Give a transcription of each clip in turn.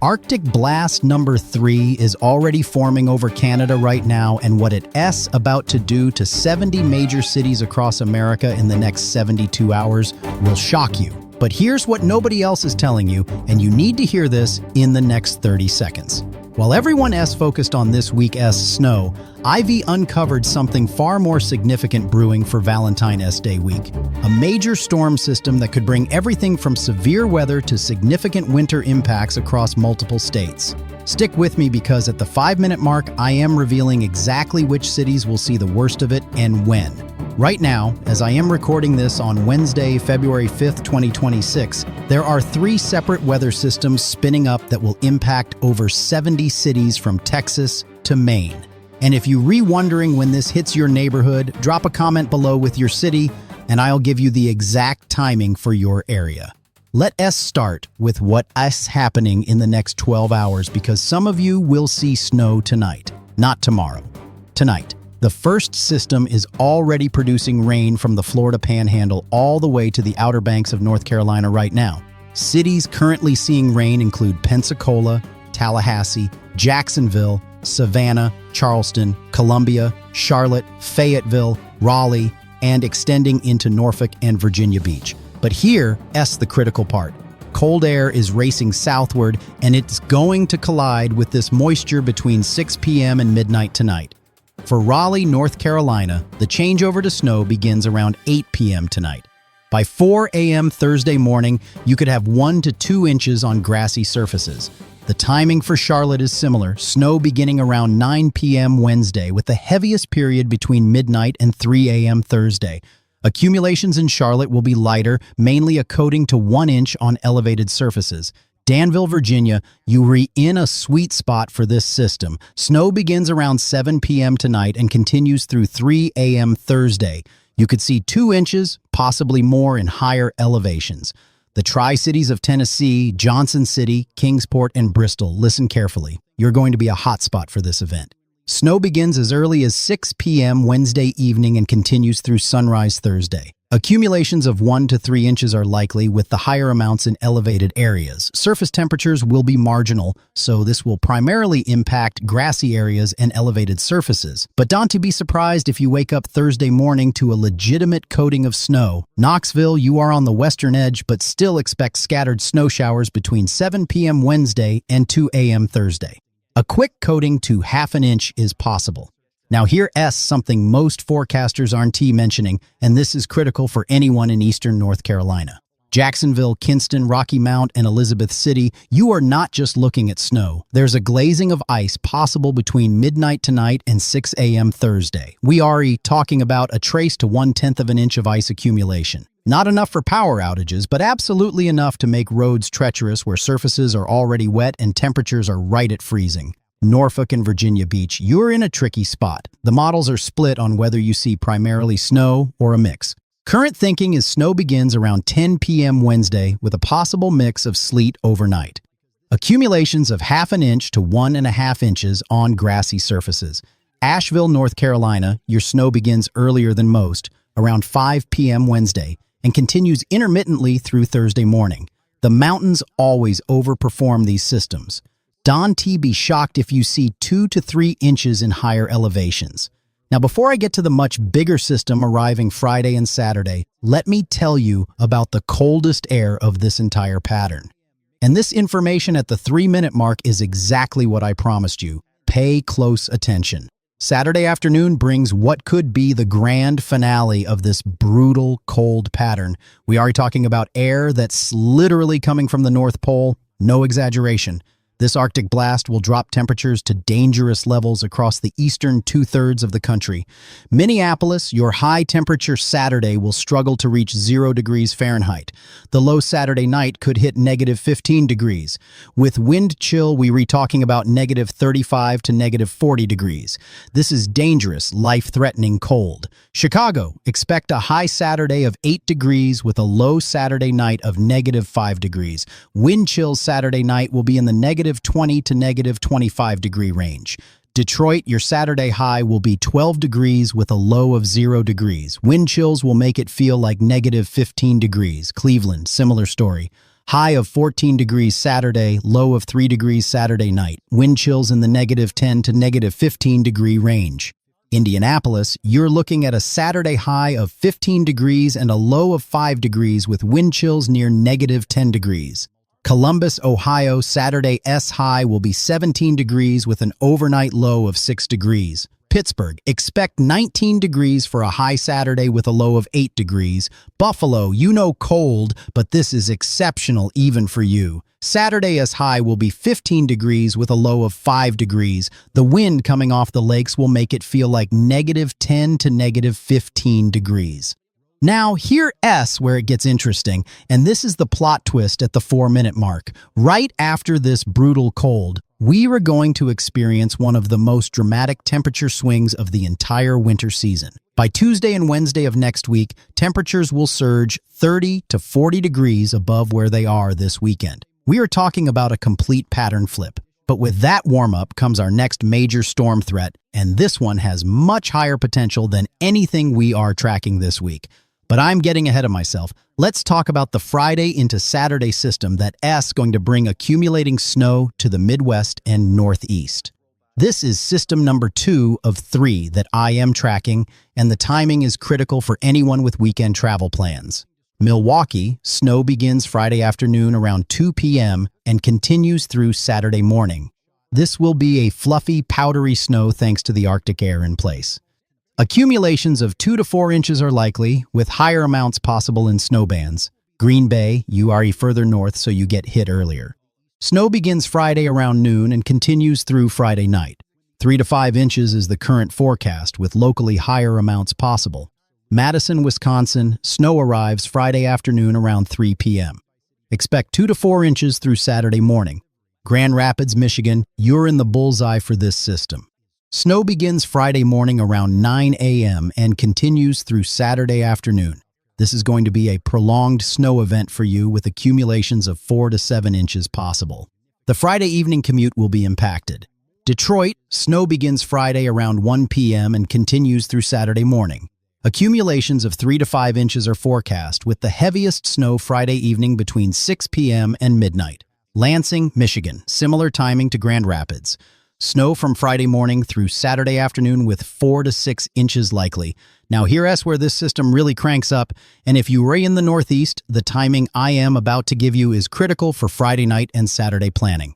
Arctic blast number 3 is already forming over Canada right now, and what it's about to do to 70 major cities across America in the next 72 hours will shock you. But here's what nobody else is telling you, and you need to hear this in the next 30 seconds. While everyone else focused on this week's snow, Ivy uncovered something far more significant brewing for Valentine Day week. A major storm system that could bring everything from severe weather to significant winter impacts across multiple states. Stick with me because at the 5-minute mark, I am revealing exactly which cities will see the worst of it and when. Right now, as I am recording this on Wednesday, February 5th, 2026, there are 3 separate weather systems spinning up that will impact over 70 cities from Texas to Maine. And if you're wondering when this hits your neighborhood, drop a comment below with your city, and I'll give you the exact timing for your area. Let us start with what's happening in the next 12 hours because some of you will see snow tonight, not tomorrow. Tonight. The first system is already producing rain from the Florida Panhandle all the way to the Outer Banks of North Carolina right now. Cities currently seeing rain include Pensacola, Tallahassee, Jacksonville, Savannah, Charleston, Columbia, Charlotte, Fayetteville, Raleigh, and extending into Norfolk and Virginia Beach. But here's the critical part. Cold air is racing southward, and it's going to collide with this moisture between 6 p.m. and midnight tonight. For Raleigh, North Carolina, the changeover to snow begins around 8 p.m. tonight. By 4 a.m. Thursday morning, you could have 1 to 2 inches on grassy surfaces. The timing for Charlotte is similar, snow beginning around 9 p.m. Wednesday, with the heaviest period between midnight and 3 a.m. Thursday. Accumulations in Charlotte will be lighter, mainly a coating to 1 inch on elevated surfaces. Danville, Virginia, you're in a sweet spot for this system. Snow begins around 7 p.m. tonight and continues through 3 a.m. Thursday. You could see 2 inches, possibly more in higher elevations. The Tri-Cities of Tennessee, Johnson City, Kingsport, and Bristol, listen carefully. You're going to be a hotspot for this event. Snow begins as early as 6 p.m. Wednesday evening and continues through sunrise Thursday. Accumulations of 1 to 3 inches are likely, with the higher amounts in elevated areas. Surface temperatures will be marginal, so this will primarily impact grassy areas and elevated surfaces. But don't be surprised if you wake up Thursday morning to a legitimate coating of snow. Knoxville, you are on the western edge, but still expect scattered snow showers between 7 p.m. Wednesday and 2 a.m. Thursday. A quick coating to half an inch is possible. Now here's something most forecasters aren't mentioning, and this is critical for anyone in eastern North Carolina. Jacksonville, Kinston, Rocky Mount, and Elizabeth City, you are not just looking at snow. There's a glazing of ice possible between midnight tonight and 6 a.m. Thursday. We are talking about a trace to 1/10 of an inch of ice accumulation. Not enough for power outages, but absolutely enough to make roads treacherous where surfaces are already wet and temperatures are right at freezing. Norfolk and Virginia Beach, you're in a tricky spot. The models are split on whether you see primarily snow or a mix. Current thinking is snow begins around 10 p.m. Wednesday with a possible mix of sleet overnight. Accumulations of half an inch to 1.5 inches on grassy surfaces. Asheville, North Carolina, your snow begins earlier than most, around 5 p.m. Wednesday, and continues intermittently through Thursday morning. The mountains always overperform these systems. Don't be shocked if you see 2 to 3 inches in higher elevations. Now, before I get to the much bigger system arriving Friday and Saturday, let me tell you about the coldest air of this entire pattern. And this information at the 3-minute mark is exactly what I promised you. Pay close attention. Saturday afternoon brings what could be the grand finale of this brutal cold pattern. We are talking about air that's literally coming from the North Pole, no exaggeration. This Arctic blast will drop temperatures to dangerous levels across the eastern 2/3 of the country. Minneapolis, your high temperature Saturday will struggle to reach 0 degrees Fahrenheit. The low Saturday night could hit -15 degrees. With wind chill, we're talking about -35 to -40 degrees. This is dangerous, life-threatening cold. Chicago, expect a high Saturday of 8 degrees with a low Saturday night of -5 degrees. Wind chill Saturday night will be in the -20 to -25 degree range. Detroit, your Saturday high will be 12 degrees with a low of 0 degrees. Wind chills will make it feel like -15 degrees. Cleveland, similar story. High of 14 degrees Saturday, low of 3 degrees Saturday night. Wind chills in the -10 to -15 degree range. Indianapolis, you're looking at a Saturday high of 15 degrees and a low of 5 degrees with wind chills near -10 degrees. Columbus, Ohio, Saturday's high will be 17 degrees with an overnight low of 6 degrees. Pittsburgh, expect 19 degrees for a high Saturday with a low of 8 degrees. Buffalo, cold, but this is exceptional even for you. Saturday's high will be 15 degrees with a low of 5 degrees. The wind coming off the lakes will make it feel like -10 to -15 degrees. Now, here's where it gets interesting, and this is the plot twist at the 4-minute mark. Right after this brutal cold, we are going to experience one of the most dramatic temperature swings of the entire winter season. By Tuesday and Wednesday of next week, temperatures will surge 30 to 40 degrees above where they are this weekend. We are talking about a complete pattern flip. But with that warm-up comes our next major storm threat, and this one has much higher potential than anything we are tracking this week. But I'm getting ahead of myself. Let's talk about the Friday into Saturday system that's going to bring accumulating snow to the Midwest and Northeast. This is system number 2 of 3 that I am tracking, and the timing is critical for anyone with weekend travel plans. Milwaukee, snow begins Friday afternoon around 2 p.m. and continues through Saturday morning. This will be a fluffy, powdery snow thanks to the Arctic air in place. Accumulations of 2 to 4 inches are likely, with higher amounts possible in snow bands. Green Bay, you are further north, so you get hit earlier. Snow begins Friday around noon and continues through Friday night. 3 to 5 inches is the current forecast, with locally higher amounts possible. Madison, Wisconsin, snow arrives Friday afternoon around 3 p.m. Expect 2 to 4 inches through Saturday morning. Grand Rapids, Michigan, you're in the bullseye for this system. Snow begins Friday morning around 9 a.m. and continues through Saturday afternoon. This is going to be a prolonged snow event for you with accumulations of 4 to 7 inches possible. The Friday evening commute will be impacted. Detroit, snow begins Friday around 1 p.m. and continues through Saturday morning. Accumulations of 3 to 5 inches are forecast, with the heaviest snow Friday evening between 6 p.m. and midnight. Lansing, Michigan, similar timing to Grand Rapids. Snow from Friday morning through Saturday afternoon with 4 to 6 inches likely. Now here's where this system really cranks up, and if you are in the Northeast, the timing I am about to give you is critical for Friday night and Saturday planning.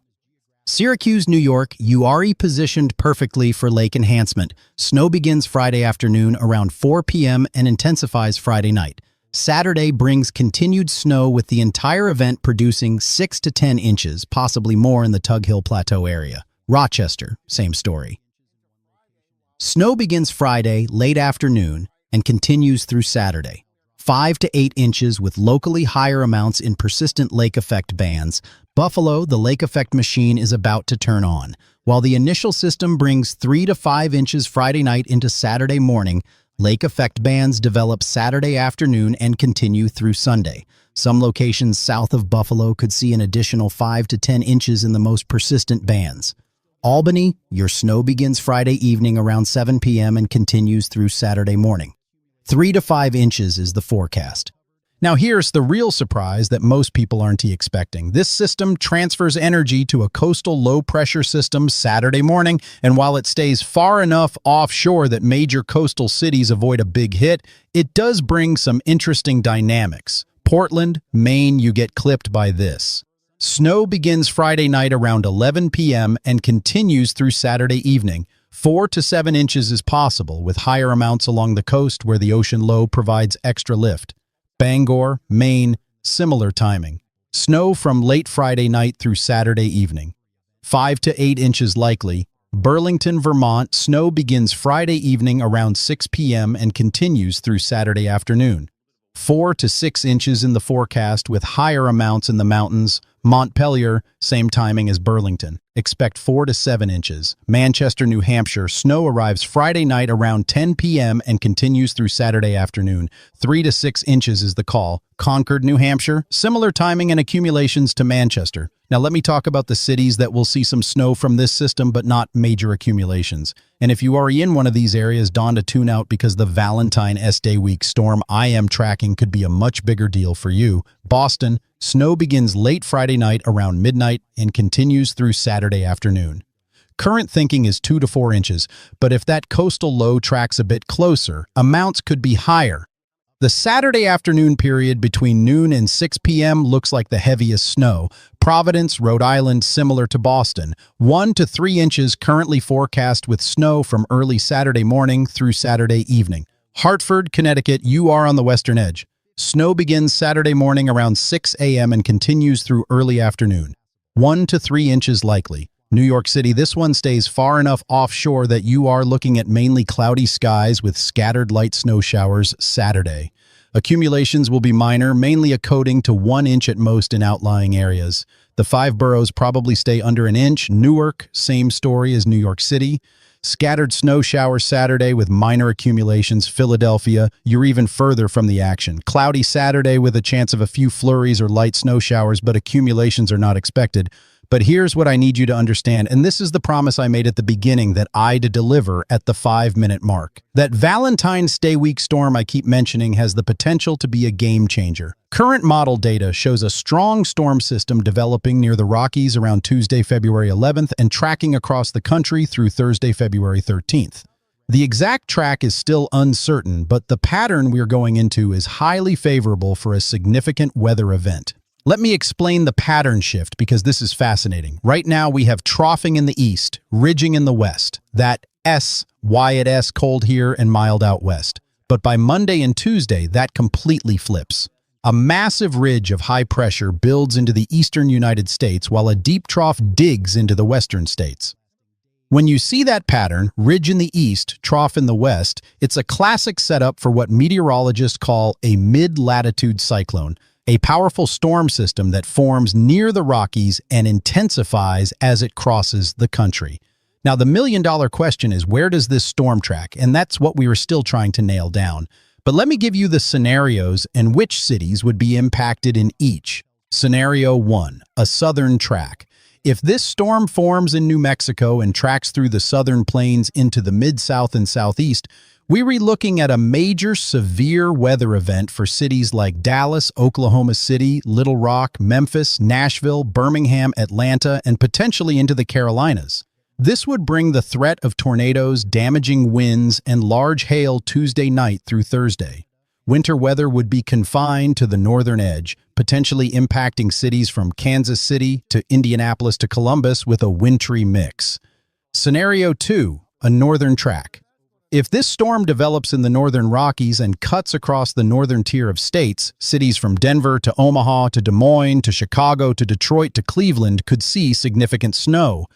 Syracuse, New York, you are positioned perfectly for lake enhancement. Snow begins Friday afternoon around 4 p.m. and intensifies Friday night. Saturday brings continued snow with the entire event producing 6 to 10 inches, possibly more in the Tug Hill Plateau area. Rochester, same story. Snow begins Friday late afternoon and continues through Saturday. 5 to 8 inches with locally higher amounts in persistent lake effect bands. Buffalo, the lake effect machine is about to turn on. While the initial system brings 3 to 5 inches Friday night into Saturday morning, lake effect bands develop Saturday afternoon and continue through Sunday. Some locations south of Buffalo could see an additional 5 to 10 inches in the most persistent bands. Albany, your snow begins Friday evening around 7 p.m. and continues through Saturday morning. 3 to 5 inches is the forecast. Now here's the real surprise that most people aren't expecting. This system transfers energy to a coastal low-pressure system Saturday morning, and while it stays far enough offshore that major coastal cities avoid a big hit, it does bring some interesting dynamics. Portland, Maine, you get clipped by this. Snow begins Friday night around 11 p.m. and continues through Saturday evening. 4 to 7 inches is possible, with higher amounts along the coast where the ocean low provides extra lift. Bangor, Maine, similar timing. Snow from late Friday night through Saturday evening. 5 to 8 inches likely. Burlington, Vermont, snow begins Friday evening around 6 p.m. and continues through Saturday afternoon. 4 to 6 inches in the forecast with higher amounts in the mountains. Montpelier, same timing as Burlington. expect 4 to 7 inches. Manchester, New Hampshire, snow arrives Friday night around 10 p.m. and continues through Saturday afternoon. 3 to 6 inches is the call. Concord, New Hampshire, similar timing and accumulations to Manchester. Now let me talk about the cities that will see some snow from this system, but not major accumulations. And if you are in one of these areas, dawn to tune out because the Valentine S-Day week storm I am tracking could be a much bigger deal for you. Boston, snow begins late Friday night around midnight and continues through Saturday afternoon. Current thinking is 2 to 4 inches, but if that coastal low tracks a bit closer, amounts could be higher. The Saturday afternoon period between noon and 6 p.m. looks like the heaviest snow. Providence, Rhode Island, similar to Boston. 1 to 3 inches currently forecast with snow from early Saturday morning through Saturday evening. Hartford, Connecticut, you are on the western edge. Snow begins Saturday morning around 6 a.m. and continues through early afternoon. 1 to 3 inches likely. New York City, this one stays far enough offshore that you are looking at mainly cloudy skies with scattered light snow showers Saturday. Accumulations will be minor, mainly a coating to 1 inch at most in outlying areas. The 5 boroughs probably stay under an inch. Newark, same story as New York City. Scattered snow showers Saturday with minor accumulations. Philadelphia, you're even further from the action. Cloudy Saturday with a chance of a few flurries or light snow showers, but accumulations are not expected. But here's what I need you to understand, and this is the promise I made at the beginning that I'd deliver at the 5-minute mark. That Valentine's Day week storm I keep mentioning has the potential to be a game changer. Current model data shows a strong storm system developing near the Rockies around Tuesday, February 11th and tracking across the country through Thursday, February 13th. The exact track is still uncertain, but the pattern we're going into is highly favorable for a significant weather event. Let me explain the pattern shift because this is fascinating. Right now we have troughing in the east, ridging in the west. That S, Y at S, cold here and mild out west. But by Monday and Tuesday, that completely flips. A massive ridge of high pressure builds into the eastern United States while a deep trough digs into the western states. When you see that pattern, ridge in the east, trough in the west, it's a classic setup for what meteorologists call a mid-latitude cyclone, a powerful storm system that forms near the Rockies and intensifies as it crosses the country. Now, the million-dollar question is, where does this storm track? And that's what we were still trying to nail down. But let me give you the scenarios and which cities would be impacted in each. Scenario 1, a southern track. If this storm forms in New Mexico and tracks through the southern plains into the mid-south and southeast, we're looking at a major severe weather event for cities like Dallas, Oklahoma City, Little Rock, Memphis, Nashville, Birmingham, Atlanta, and potentially into the Carolinas. This would bring the threat of tornadoes, damaging winds, and large hail Tuesday night through Thursday. Winter weather would be confined to the northern edge, potentially impacting cities from Kansas City to Indianapolis to Columbus with a wintry mix. Scenario 2, a northern track. If this storm develops in the northern Rockies and cuts across the northern tier of states, cities from Denver to Omaha to Des Moines to Chicago to Detroit to Cleveland could see significant snow.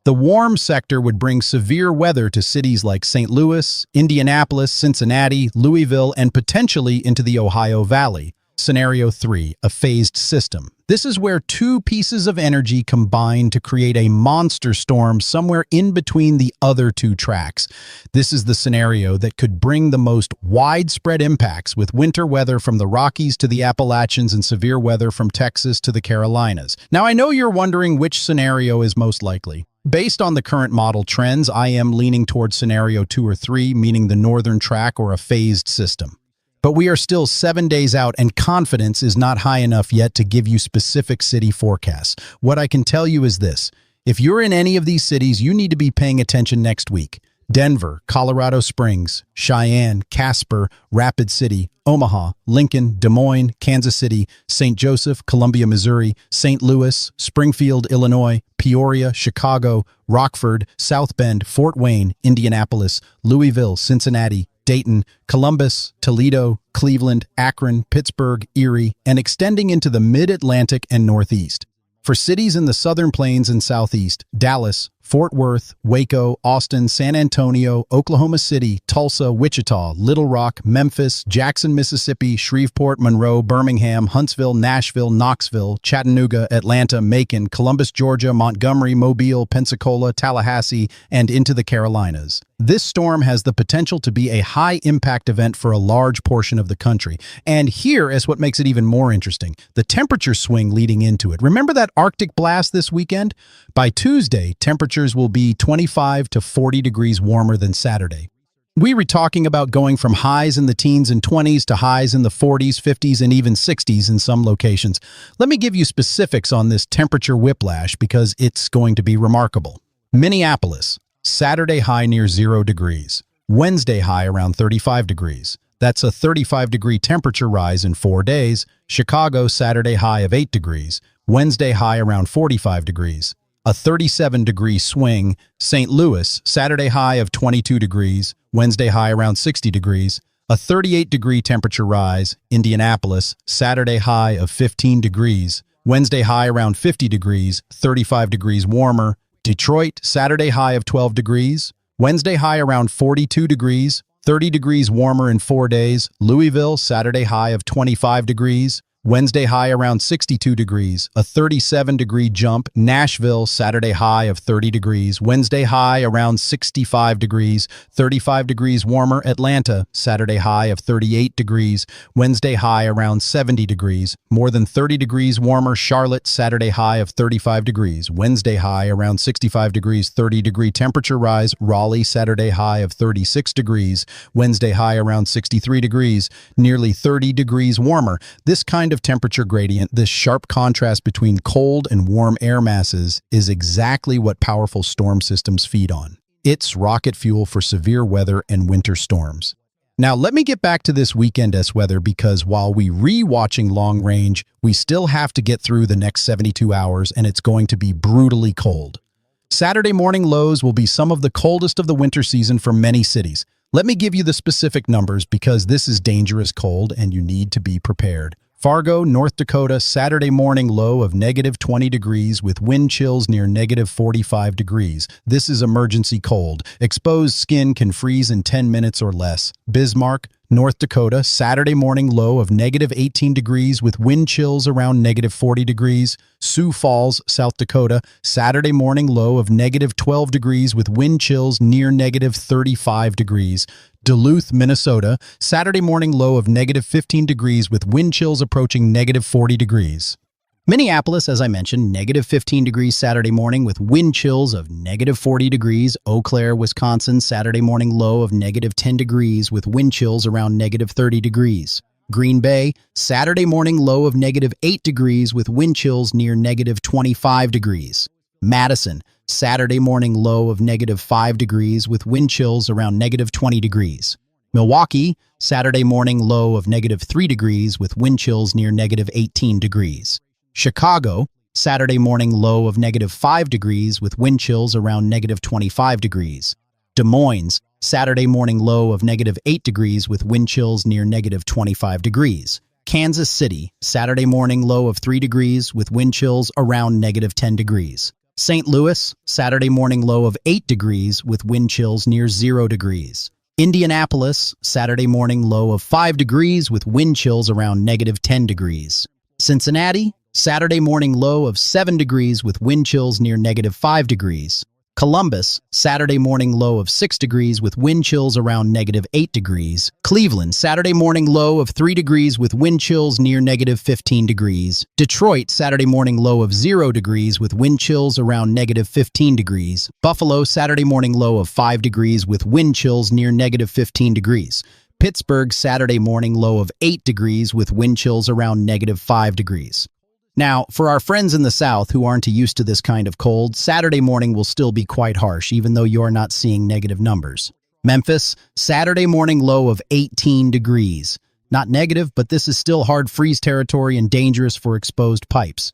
The warm sector would bring severe weather to cities like St. Louis, Indianapolis, Cincinnati, Louisville, and potentially into the Ohio Valley. Scenario 3, a phased system. This is where two pieces of energy combine to create a monster storm somewhere in between the other two tracks. This is the scenario that could bring the most widespread impacts, with winter weather from the Rockies to the Appalachians and severe weather from Texas to the Carolinas. Now, I know you're wondering which scenario is most likely. Based on the current model trends, I am leaning towards scenario 2 or 3, meaning the northern track or a phased system. But we are still 7 days out and confidence is not high enough yet to give you specific city forecasts. What I can tell you is this. If you're in any of these cities, you need to be paying attention next week. Denver, Colorado Springs, Cheyenne, Casper, Rapid City, Omaha, Lincoln, Des Moines, Kansas City, St. Joseph, Columbia, Missouri, St. Louis, Springfield, Illinois, Peoria, Chicago, Rockford, South Bend, Fort Wayne, Indianapolis, Louisville, Cincinnati, Dayton, Columbus, Toledo, Cleveland, Akron, Pittsburgh, Erie, and extending into the mid-Atlantic and Northeast. For cities in the Southern Plains and Southeast, Dallas, Fort Worth, Waco, Austin, San Antonio, Oklahoma City, Tulsa, Wichita, Little Rock, Memphis, Jackson, Mississippi, Shreveport, Monroe, Birmingham, Huntsville, Nashville, Knoxville, Chattanooga, Atlanta, Macon, Columbus, Georgia, Montgomery, Mobile, Pensacola, Tallahassee, and into the Carolinas. This storm has the potential to be a high-impact event for a large portion of the country. And here is what makes it even more interesting: the temperature swing leading into it. Remember that Arctic blast this weekend? By Tuesday, temperatures will be 25 to 40 degrees warmer than Saturday. We were talking about going from highs in the teens and 20s to highs in the 40s, 50s, and even 60s in some locations. Let me give you specifics on this temperature whiplash because it's going to be remarkable. Minneapolis. Saturday high near 0 degrees. Wednesday high around 35 degrees. That's a 35-degree temperature rise in 4 days. Chicago, Saturday high of 8 degrees. Wednesday high around 45 degrees. A 37-degree swing. St. Louis, Saturday high of 22 degrees. Wednesday high around 60 degrees. A 38-degree temperature rise. Indianapolis, Saturday high of 15 degrees. Wednesday high around 50 degrees. 35 degrees warmer. Detroit, Saturday high of 12 degrees. Wednesday high around 42 degrees. 30 degrees warmer in 4 days. Louisville, Saturday high of 25 degrees. Wednesday high around 62 degrees. A 37-degree jump. Nashville, Saturday high of 30 degrees. Wednesday high around 65 degrees. 35 degrees warmer. Atlanta, Saturday high of 38 degrees. Wednesday high around 70 degrees. More than 30 degrees warmer. Charlotte, Saturday high of 35 degrees. Wednesday high around 65 degrees. 30-degree temperature rise. Raleigh, Saturday high of 36 degrees. Wednesday high around 63 degrees. Nearly 30 degrees warmer. This kind of temperature gradient, this sharp contrast between cold and warm air masses, is exactly what powerful storm systems feed on. It's rocket fuel for severe weather and winter storms. Now, let me get back to this weekend's weather because while we re-watching long range, we still have to get through the next 72 hours and it's going to be brutally cold. Saturday morning lows will be some of the coldest of the winter season for many cities. Let me give you the specific numbers because this is dangerous cold and you need to be prepared. Fargo, North Dakota, Saturday morning low of negative 20 degrees with wind chills near negative 45 degrees. This is emergency cold. Exposed skin can freeze in 10 minutes or less. Bismarck, North Dakota, Saturday morning low of negative 18 degrees with wind chills around negative 40 degrees. Sioux Falls, South Dakota, Saturday morning low of negative 12 degrees with wind chills near negative 35 degrees. Duluth, Minnesota, Saturday morning low of negative 15 degrees with wind chills approaching negative 40 degrees. Minneapolis, as I mentioned, negative 15 degrees Saturday morning with wind chills of negative 40 degrees. Eau Claire, Wisconsin, Saturday morning low of negative 10 degrees with wind chills around negative 30 degrees. Green Bay, Saturday morning low of negative 8 degrees with wind chills near negative 25 degrees. Madison, Saturday morning low of negative 5 degrees with wind chills around negative 20 degrees. Milwaukee, Saturday morning low of negative 3 degrees with wind chills near negative 18 degrees. Chicago, Saturday morning low of negative 5 degrees with wind chills around negative 25 degrees. Des Moines, Saturday morning low of negative 8 degrees with wind chills near negative 25 degrees. Kansas City, Saturday morning low of 3 degrees with wind chills around negative 10 degrees. St. Louis, Saturday morning low of 8 degrees with wind chills near 0 degrees. Indianapolis, Saturday morning low of 5 degrees with wind chills around negative 10 degrees. Cincinnati, Saturday morning low of 7 degrees with wind chills near negative 5 degrees. Columbus, Saturday morning low of 6 degrees with wind chills around negative 8 degrees. Cleveland, Saturday morning low of 3 degrees with wind chills near negative 15 degrees. Detroit, Saturday morning low of 0 degrees with wind chills around negative 15 degrees. Buffalo, Saturday morning low of 5 degrees with wind chills near negative 15 degrees. Pittsburgh, Saturday morning low of 8 degrees with wind chills around negative 5 degrees. Now, for our friends in the South who aren't used to this kind of cold, Saturday morning will still be quite harsh, even though you're not seeing negative numbers. Memphis, Saturday morning low of 18 degrees. Not negative, but this is still hard freeze territory and dangerous for exposed pipes.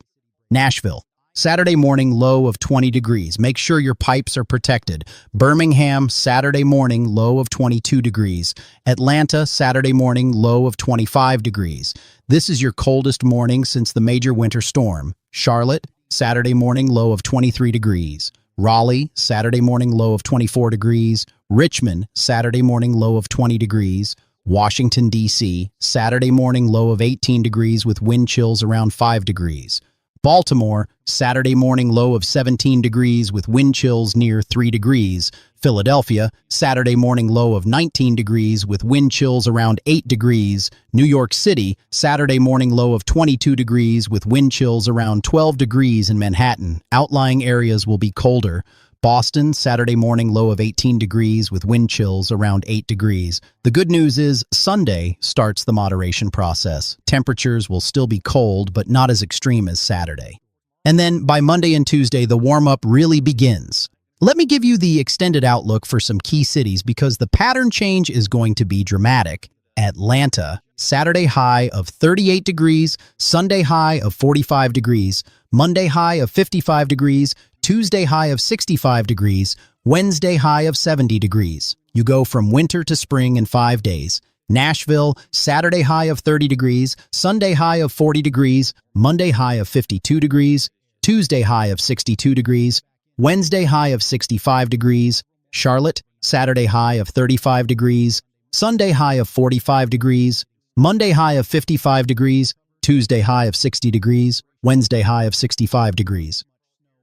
Nashville, Saturday morning low of 20 degrees. Make sure your pipes are protected. Birmingham, Saturday morning low of 22 degrees. Atlanta, Saturday morning low of 25 degrees. This is your coldest morning since the major winter storm. Charlotte, Saturday morning low of 23 degrees. Raleigh, Saturday morning low of 24 degrees. Richmond, Saturday morning low of 20 degrees. Washington, D.C., Saturday morning low of 18 degrees with wind chills around 5 degrees. Baltimore, Saturday morning low of 17 degrees with wind chills near 3 degrees. Philadelphia, Saturday morning low of 19 degrees with wind chills around 8 degrees. New York City, Saturday morning low of 22 degrees with wind chills around 12 degrees in Manhattan. Outlying areas will be colder. Boston, Saturday morning low of 18 degrees with wind chills around 8 degrees. The good news is Sunday starts the moderation process. Temperatures will still be cold, but not as extreme as Saturday. And then by Monday and Tuesday, the warm-up really begins. Let me give you the extended outlook for some key cities because the pattern change is going to be dramatic. Atlanta, Saturday high of 38 degrees, Sunday high of 45 degrees, Monday high of 55 degrees, Tuesday high of 65 degrees, Wednesday high of 70 degrees. You go from winter to spring in 5 days. Nashville, Saturday high of 30 degrees, Sunday high of 40 degrees, Monday high of 52 degrees, Tuesday high of 62 degrees, Wednesday high of 65 degrees. Charlotte, Saturday high of 35 degrees, Sunday high of 45 degrees, Monday high of 55 degrees, Tuesday high of 60 degrees, Wednesday high of 65 degrees.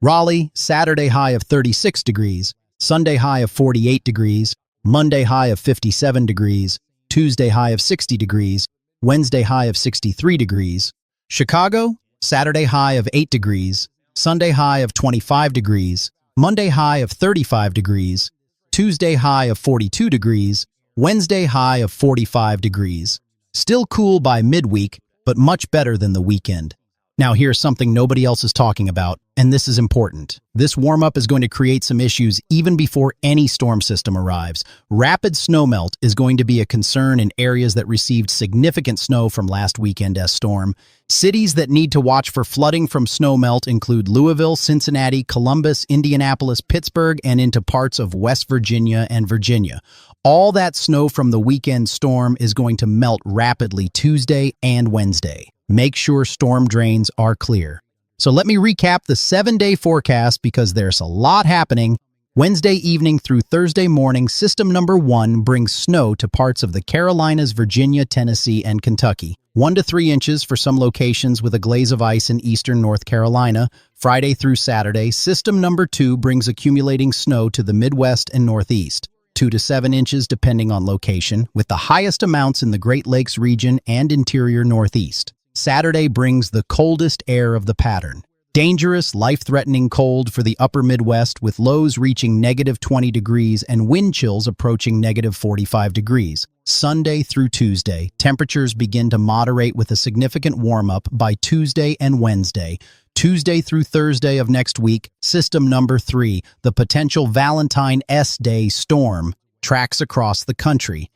Raleigh, Saturday high of 36 degrees, Sunday high of 48 degrees, Monday high of 57 degrees, Tuesday high of 60 degrees, Wednesday high of 63 degrees. Chicago, Saturday high of 8 degrees, Sunday high of 25 degrees, Monday high of 35 degrees, Tuesday high of 42 degrees, Wednesday high of 45 degrees. Still cool by midweek, but much better than the weekend. Now here's something nobody else is talking about, and this is important. This warm-up is going to create some issues even before any storm system arrives. Rapid snowmelt is going to be a concern in areas that received significant snow from last weekend's storm. Cities that need to watch for flooding from snowmelt include Louisville, Cincinnati, Columbus, Indianapolis, Pittsburgh, and into parts of West Virginia and Virginia. All that snow from the weekend storm is going to melt rapidly Tuesday and Wednesday. Make sure storm drains are clear. So let me recap the 7-day forecast because there's a lot happening. Wednesday evening through Thursday morning, system number 1 brings snow to parts of the Carolinas, Virginia, Tennessee, and Kentucky. 1 to 3 inches for some locations with a glaze of ice in eastern North Carolina. Friday through Saturday, system number 2 brings accumulating snow to the Midwest and Northeast. 2 to 7 inches depending on location, with the highest amounts in the Great Lakes region and interior Northeast. Saturday brings the coldest air of the pattern. Dangerous, life-threatening cold for the upper Midwest with lows reaching -20 degrees and wind chills approaching -45 degrees. Sunday through Tuesday, temperatures begin to moderate with a significant warm-up by Tuesday and Wednesday. Tuesday through Thursday of next week, system number 3, the potential Valentine S-Day storm, tracks across the country.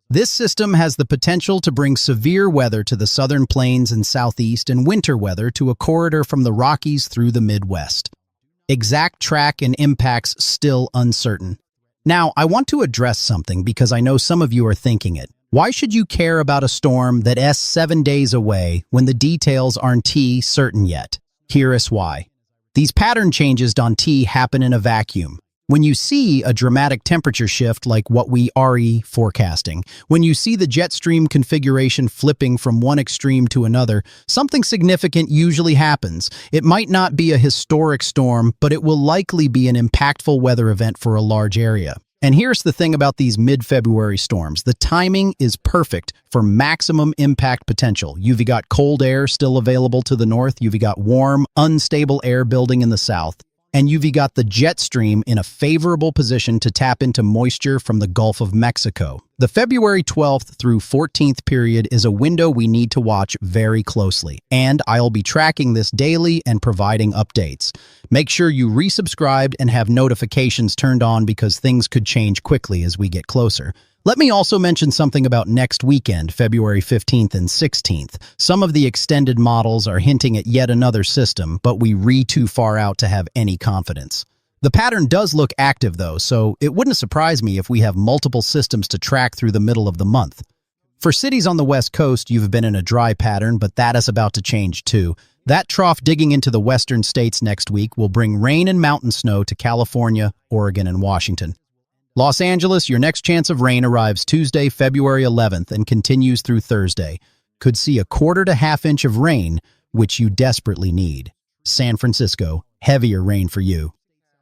This system has the potential to bring severe weather to the southern plains and southeast and winter weather to a corridor from the Rockies through the Midwest. Exact track and impacts still uncertain. Now, I want to address something because I know some of you are thinking it. Why should you care about a storm that's 7 days away when the details aren't certain yet? Here is why. These pattern changes happen in a vacuum. When you see a dramatic temperature shift like what we are forecasting, when you see the jet stream configuration flipping from one extreme to another, something significant usually happens. It might not be a historic storm, but it will likely be an impactful weather event for a large area. And here's the thing about these mid-February storms. The timing is perfect for maximum impact potential. You've got cold air still available to the north. You've got warm, unstable air building in the south. And you've got the jet stream in a favorable position to tap into moisture from the Gulf of Mexico. The February 12th through 14th period is a window we need to watch very closely, and I'll be tracking this daily and providing updates. Make sure you resubscribed and have notifications turned on because things could change quickly as we get closer. Let me also mention something about next weekend, February 15th and 16th. Some of the extended models are hinting at yet another system, but we read too far out to have any confidence. The pattern does look active, though, so it wouldn't surprise me if we have multiple systems to track through the middle of the month. For cities on the West Coast, you've been in a dry pattern, but that is about to change too. That trough digging into the western states next week will bring rain and mountain snow to California, Oregon, and Washington. Los Angeles, your next chance of rain arrives Tuesday, February 11th and continues through Thursday. Could see a quarter to half inch of rain, which you desperately need. San Francisco, heavier rain for you.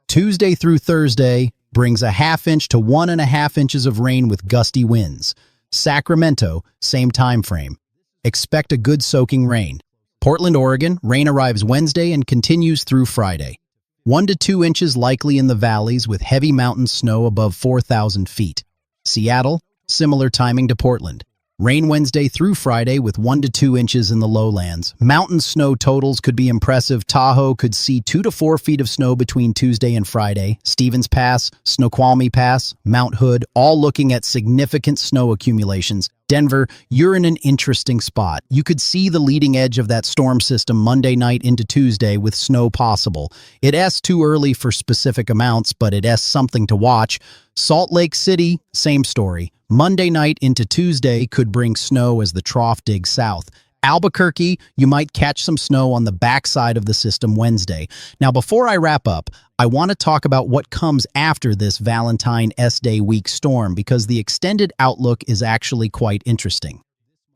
Tuesday through Thursday brings a half inch to 1.5 inches of rain with gusty winds. Sacramento, same time frame. Expect a good soaking rain. Portland, Oregon, rain arrives Wednesday and continues through Friday. 1 to 2 inches likely in the valleys with heavy mountain snow above 4,000 feet. Seattle, similar timing to Portland. Rain Wednesday through Friday with 1 to 2 inches in the lowlands. Mountain snow totals could be impressive. Tahoe could see 2 to 4 feet of snow between Tuesday and Friday. Stevens Pass, Snoqualmie Pass, Mount Hood, all looking at significant snow accumulations. Denver, you're in an interesting spot. You could see the leading edge of that storm system Monday night into Tuesday with snow possible. It's too early for specific amounts, but it's something to watch. Salt Lake City, same story. Monday night into Tuesday could bring snow as the trough digs south. Albuquerque, you might catch some snow on the backside of the system Wednesday. Now, before I wrap up, I want to talk about what comes after this Valentine S-Day week storm because the extended outlook is actually quite interesting.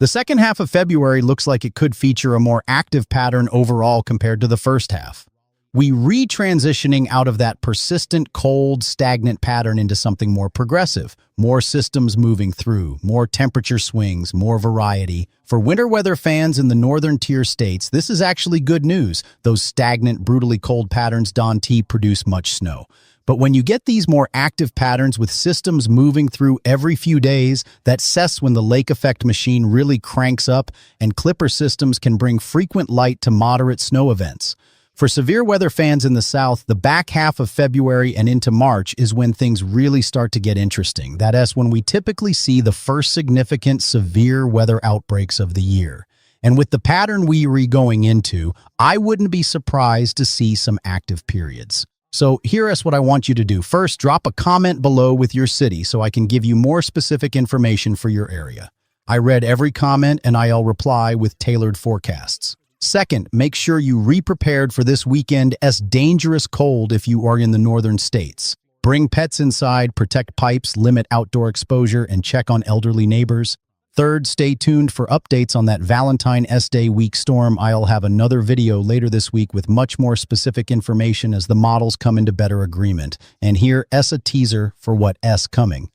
The second half of February looks like it could feature a more active pattern overall compared to the first half. We re-transitioning out of that persistent, cold, stagnant pattern into something more progressive, more systems moving through, more temperature swings, more variety. For winter weather fans in the northern tier states, this is actually good news. Those stagnant, brutally cold patterns don't produce much snow. But when you get these more active patterns with systems moving through every few days, that's when the lake effect machine really cranks up and clipper systems can bring frequent light to moderate snow events. For severe weather fans in the south, the back half of February and into March is when things really start to get interesting. That's when we typically see the first significant severe weather outbreaks of the year. And with the pattern we're going into, I wouldn't be surprised to see some active periods. So here's what I want you to do. First, drop a comment below with your city so I can give you more specific information for your area. I read every comment and I'll reply with tailored forecasts. Second, make sure you re-prepared for this weekend's dangerous cold if you are in the northern states. Bring pets inside, protect pipes, limit outdoor exposure, and check on elderly neighbors. Third, stay tuned for updates on that Valentine S-Day week storm. I'll have another video later this week with much more specific information as the models come into better agreement. And here's a teaser for what's coming.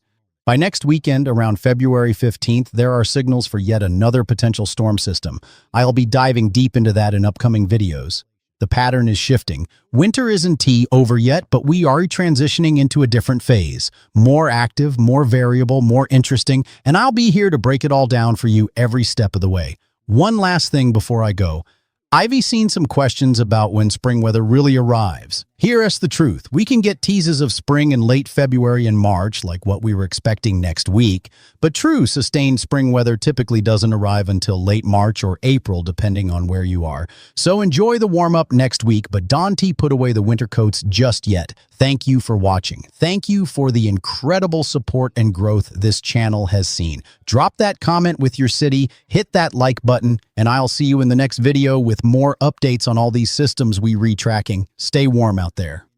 By next weekend, around February 15th, there are signals for yet another potential storm system. I'll be diving deep into that in upcoming videos. The pattern is shifting. Winter isn't over yet, but we are transitioning into a different phase. More active, more variable, more interesting, and I'll be here to break it all down for you every step of the way. One last thing before I go. I've seen some questions about when spring weather really arrives. Here's the truth. We can get teases of spring in late February and March, like what we were expecting next week, but true sustained spring weather typically doesn't arrive until late March or April, depending on where you are. So enjoy the warm-up next week, but don't put away the winter coats just yet. Thank you for watching. Thank you for the incredible support and growth this channel has seen. Drop that comment with your city, hit that like button, and I'll see you in the next video with more updates on all these systems we re-tracking. Stay warm out there.